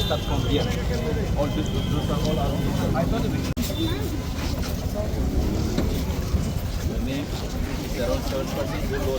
Start from here. All these are all around. I thought the name is around 7% below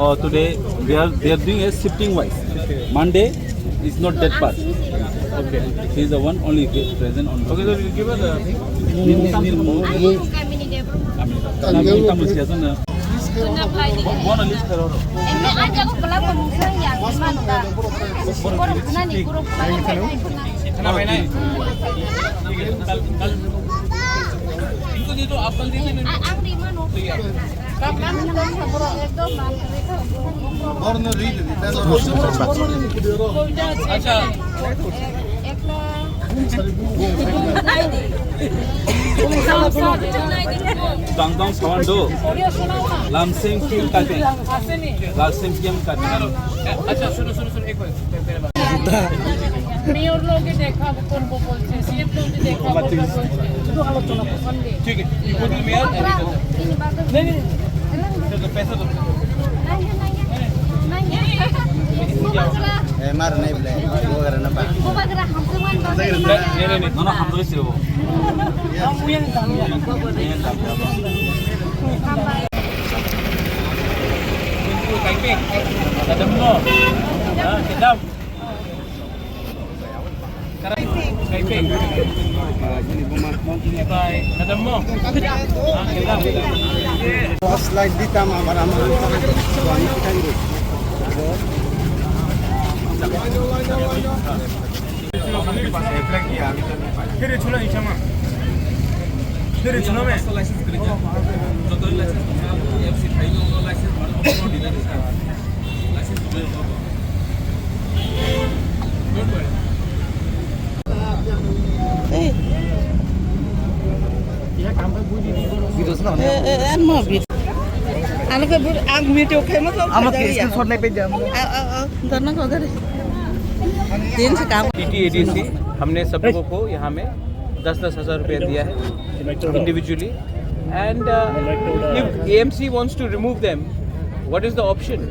Oh, today they are doing a shifting wise. Monday is not that part. Okay, he is the one only present on. Okay, so you give us the. One list karo. इनको दे दो आप कल दे देना अच्छा Dangdang Sawando, Lamsing Kim Kate, Lamsing Kim Kate. अच्छा सुनो एक बार mayor लोग के देखा वो कौन बोलते हैं सीएम लोग के देखा वो कौन बोलते हैं तो आलोचना ठीक है वो मेयर नहीं तो पैसा दो नहीं मार नहीं बोले वो करना ना पाए वो बगरा हमसे वन नहीं ना हम तो सिर्फ वो हम ये काम cái là đâm nó cái đâm cái pin là đâm nó cái đâm boss like di tam amar suami kita ini फिर चुना नहीं चमा फिर चुना में लाइसेंस करेंगे तो लाइसेंस एफसी फाइल होगा लाइसेंस TTADC हमने सब लोगों को यहाँ में 10-10 हज़ार रुपया दिया है individually and if AMC wants to remove them, what is the option?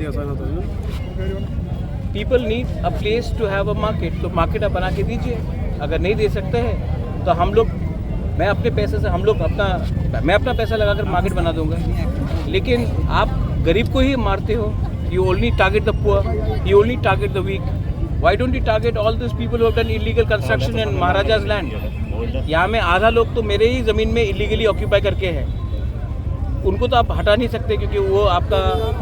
People need a place to have a market. तो मार्केट आप बना के दीजिए. अगर नहीं दे सकते हैं तो हम लोग मैं अपने पैसे से मैं अपना पैसा लगाकर मार्केट बना दूंगा. लेकिन आप गरीब को ही मारते हो. You only target the poor. You only target the weak. Why don't you target all those people who have done illegal construction in Maharaja's land? यहाँ में आधा लोग तो मेरे ही ज़मीन में इलीगली ऑक्यूपाई करके हैं. उनको तो आप हटा नहीं सकते क्योंकि वो आपका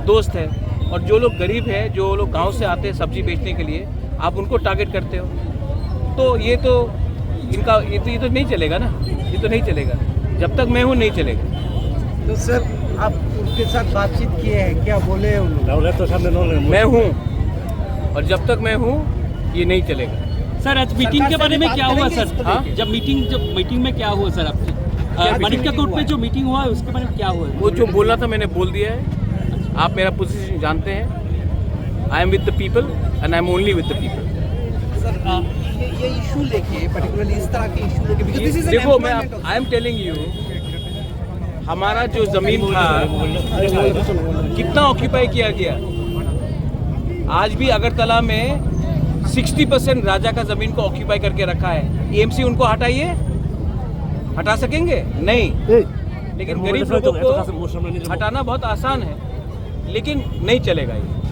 दोस्त है. और जो लोग गरीब हैं, जो लोग गांव से आते हैं सब्जी बेचने के लिए, आप उनको टारगेट करते हो. तो ये तो नहीं चलेगा ना. ये तो नहीं चलेगा. जब तक मैं हूँ नहीं चलेगा. तो सर आप उनके साथ बातचीत किए हैं क्या? बोले मैं हूँ और जब तक मैं हूँ ये नहीं चलेगा. सर आज मीटिंग के बारे में क्या हुआ सर? हाँ? जब मीटिंग में क्या हुआ सर आपसे? माणिक्य कोर्ट में जो मीटिंग हुआ है उसके बारे में क्या हुआ? वो जो बोलना था मैंने बोल दिया है. आप मेरा पोजीशन जानते हैं. I am with the people and I am only with the people. Sir ये इशू लेके पर्टिकुलरली इस तरह के इशू लेके देखो मैं आई एम टेलिंग यू हमारा जो जमीन था कितना ऑक्यूपाई किया गया। आज भी अगरतला में 60% राजा का जमीन को ऑक्यूपाई करके रखा है। एएमसी उनको हटाइए, हटा सकेंगे? नहीं। लेकिन गरीब लोगों को हटाना बहुत आसान है, लेकिन नहीं चलेगा ये।